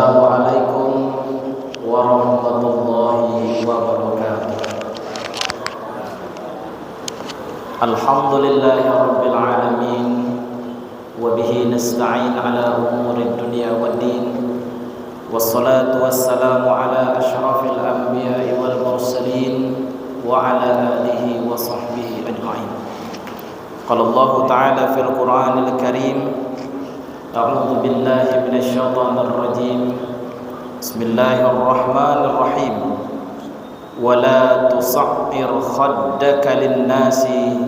Assalamualaikum warahmatullahi wabarakatuh. Alhamdulillahi rabbil alamin, wa bihi nasta'in ala umuri dunya waddin, wassalatu wassalamu ala asyrafil anbiya'i wal mursalin wa ala alihi wa sahbihi ajma'in. Qala Allah ta'ala fil Qur'anil Karim, a'udzu billahi minasy syaithanir rajim. Bismillahirrahmanirrahim. Wala tusa'ir khaddaka lin-nasi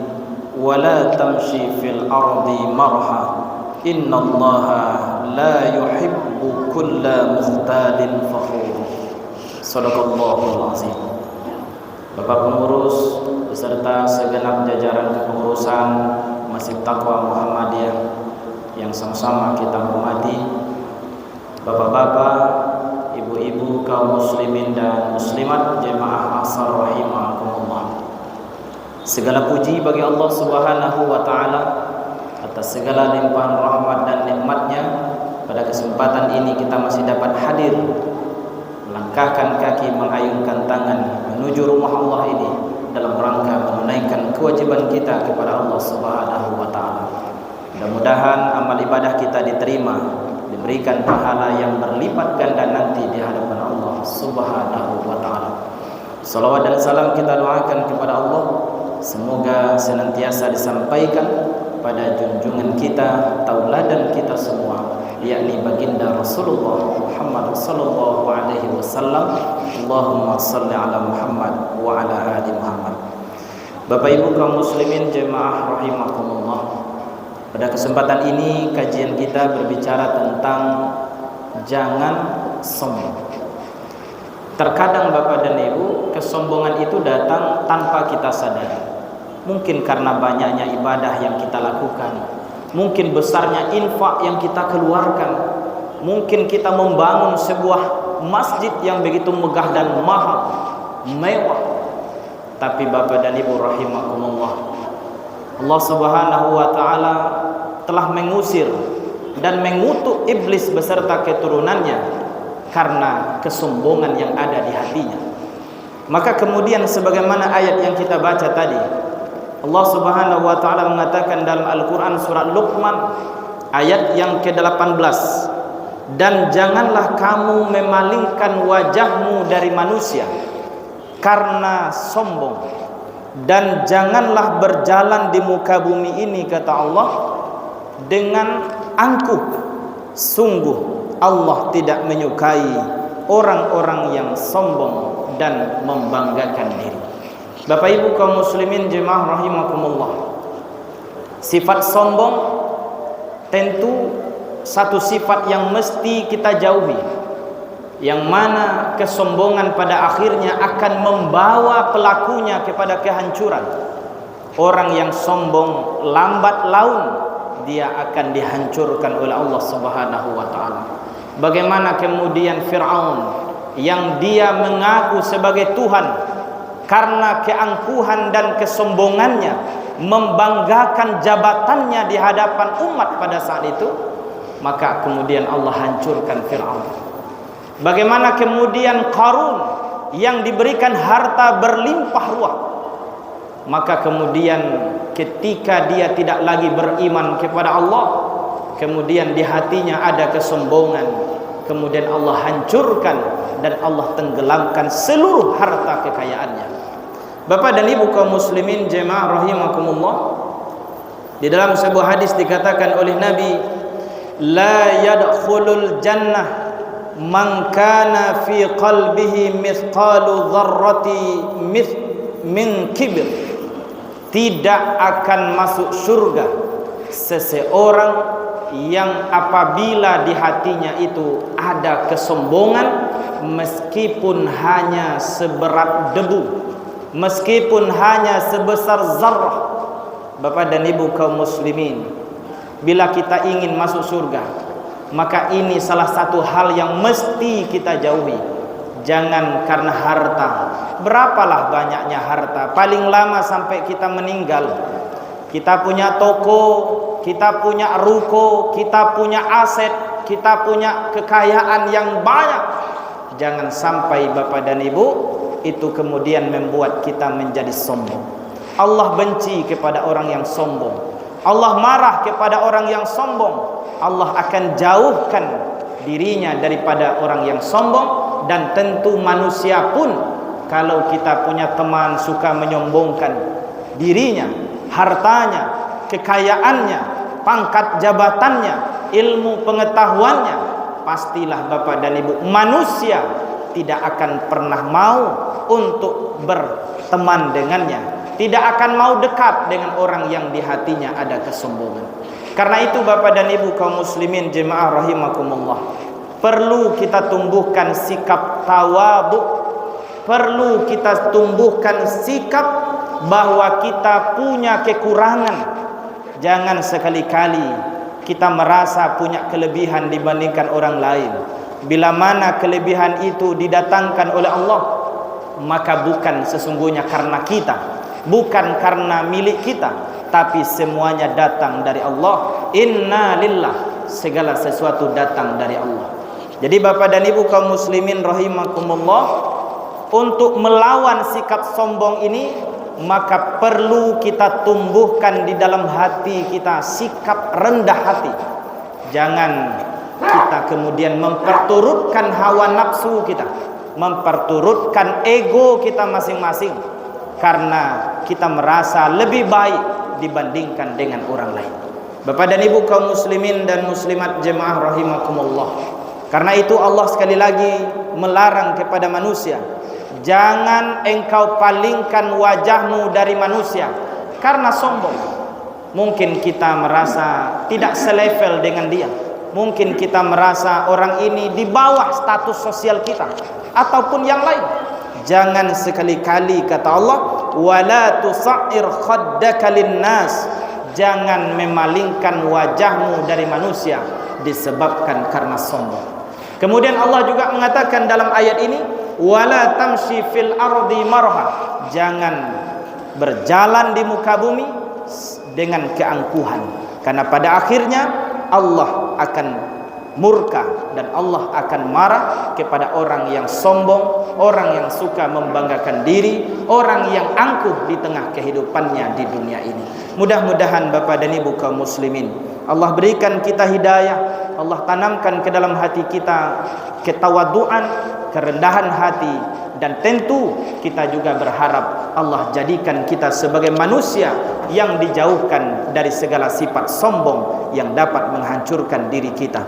wala tamshi fil ardi marha innallaha la yuhibbu kulla mukhtalin fakhur. Shadaqallahul azim. Bapak pengurus beserta segenap jajaran kepengurusan Masjid Taqwa Muhammadiyah yang sama-sama kita hormati, bapak-bapak, ibu-ibu, kaum muslimin dan muslimat, jemaah asar rahimakumullah. Segala puji bagi Allah Subhanahu wa taala atas segala limpahan rahmat dan nikmatnya. Pada kesempatan ini kita masih dapat hadir, melangkahkan kaki, mengayunkan tangan menuju rumah Allah ini dalam rangka menunaikan kewajiban kita kepada Allah Subhanahu wa taala. Mudah-mudahan amal ibadah kita diterima, diberikan pahala yang berlipat ganda nanti di hadapan Allah Subhanahu wa taala. Salawat dan salam kita doakan kepada Allah, semoga senantiasa disampaikan pada junjungan kita, tauladan kita semua, yakni baginda Rasulullah Muhammad sallallahu alaihi wasallam. Allahumma shalli ala Muhammad wa ala ali Muhammad. Bapak Ibu kaum muslimin jemaah rahimakumullah. Pada kesempatan ini kajian kita berbicara tentang jangan sombong. Terkadang Bapak dan Ibu, kesombongan itu datang tanpa kita sadari. Mungkin karena banyaknya ibadah yang kita lakukan, mungkin besarnya infak yang kita keluarkan, mungkin kita membangun sebuah masjid yang begitu megah dan mahal, mewah. Tapi Bapak dan Ibu rahimakumullah, Allah Subhanahu wa taala telah mengusir dan mengutuk iblis beserta keturunannya karena kesombongan yang ada di hatinya. Maka kemudian sebagaimana ayat yang kita baca tadi, Allah Subhanahu wa taala mengatakan dalam Al-Qur'an surat Luqman ayat yang ke-18, dan janganlah kamu memalingkan wajahmu dari manusia karena sombong, dan janganlah berjalan di muka bumi ini, kata Allah, dengan angkuh. Sungguh Allah tidak menyukai orang-orang yang sombong dan membanggakan diri. Bapak Ibu kaum muslimin jemaah rahimakumullah, sifat sombong tentu satu sifat yang mesti kita jauhi, yang mana kesombongan pada akhirnya akan membawa pelakunya kepada kehancuran. Orang yang sombong lambat laun dia akan dihancurkan oleh Allah Subhanahu wa taala. Bagaimana kemudian Fir'aun yang dia mengaku sebagai Tuhan, karena keangkuhan dan kesombongannya membanggakan jabatannya di hadapan umat pada saat itu, maka kemudian Allah hancurkan Fir'aun. Bagaimana kemudian Qarun yang diberikan harta berlimpah ruah, maka kemudian ketika dia tidak lagi beriman kepada Allah, kemudian di hatinya ada kesombongan, kemudian Allah hancurkan dan Allah tenggelamkan seluruh harta kekayaannya. Bapak dan Ibu kaum muslimin jemaah rahimakumullah, di dalam sebuah hadis dikatakan oleh Nabi, la yadkhulul jannah man kana fi qalbihi mithqalu dzarrati min kibr. Tidak akan masuk surga seseorang yang apabila di hatinya itu ada kesombongan, meskipun hanya seberat debu, meskipun hanya sebesar zarrah. Bapak dan Ibu kaum muslimin, bila kita ingin masuk surga, maka ini salah satu hal yang mesti kita jauhi. Jangan karena harta. Berapalah banyaknya harta, paling lama sampai kita meninggal, kita punya toko, kita punya ruko, kita punya aset, kita punya kekayaan yang banyak. Jangan sampai Bapak dan Ibu itu kemudian membuat kita menjadi sombong. Allah benci kepada orang yang sombong. Allah marah kepada orang yang sombong. Allah akan jauhkan dirinya daripada orang yang sombong. Dan tentu manusia pun, kalau kita punya teman suka menyombongkan dirinya, hartanya, kekayaannya, pangkat jabatannya, ilmu pengetahuannya, pastilah Bapak dan Ibu, manusia tidak akan pernah mau untuk berteman dengannya, tidak akan mau dekat dengan orang yang di hatinya ada kesombongan. Karena itu Bapak dan Ibu kaum muslimin jemaah rahimakumullah, perlu kita tumbuhkan sikap tawadhu, perlu kita tumbuhkan sikap bahwa kita punya kekurangan. Jangan sekali-kali kita merasa punya kelebihan dibandingkan orang lain. Bila mana kelebihan itu didatangkan oleh Allah, maka bukan sesungguhnya karena kita, bukan karena milik kita, tapi semuanya datang dari Allah. Inna lillah, segala sesuatu datang dari Allah. Jadi Bapak dan Ibu kaum muslimin rahimakumullah, untuk melawan sikap sombong ini, maka perlu kita tumbuhkan di dalam hati kita sikap rendah hati. Jangan kita kemudian memperturutkan hawa nafsu kita, memperturutkan ego kita masing-masing, karena kita merasa lebih baik dibandingkan dengan orang lain. Bapak dan Ibu kaum muslimin dan muslimat jemaah rahimakumullah, karena itu Allah sekali lagi melarang kepada manusia, jangan engkau palingkan wajahmu dari manusia karena sombong. Mungkin kita merasa tidak selevel dengan dia, mungkin kita merasa orang ini di bawah status sosial kita ataupun yang lain. Jangan sekali-kali, kata Allah, wala tusa'ir khaddaka linnas, jangan memalingkan wajahmu dari manusia disebabkan karena sombong. Kemudian Allah juga mengatakan dalam ayat ini, wala tamshi fil ardi marha, jangan berjalan di muka bumi dengan keangkuhan, karena pada akhirnya Allah akan murka dan Allah akan marah kepada orang yang sombong, orang yang suka membanggakan diri, orang yang angkuh di tengah kehidupannya di dunia ini. Mudah-mudahan Bapak dan Ibu kaum muslimin, Allah berikan kita hidayah, Allah tanamkan ke dalam hati kita ketawaduan, kerendahan hati, dan tentu kita juga berharap Allah jadikan kita sebagai manusia yang dijauhkan dari segala sifat sombong yang dapat menghancurkan diri kita.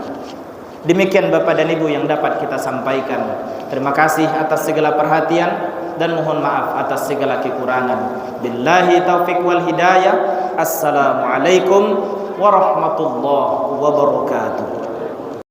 Demikian Bapak dan Ibu yang dapat kita sampaikan. Terima kasih atas segala perhatian dan mohon maaf atas segala kekurangan. Billahi taufik wal hidayah. Assalamualaikum warahmatullahi wabarakatuh.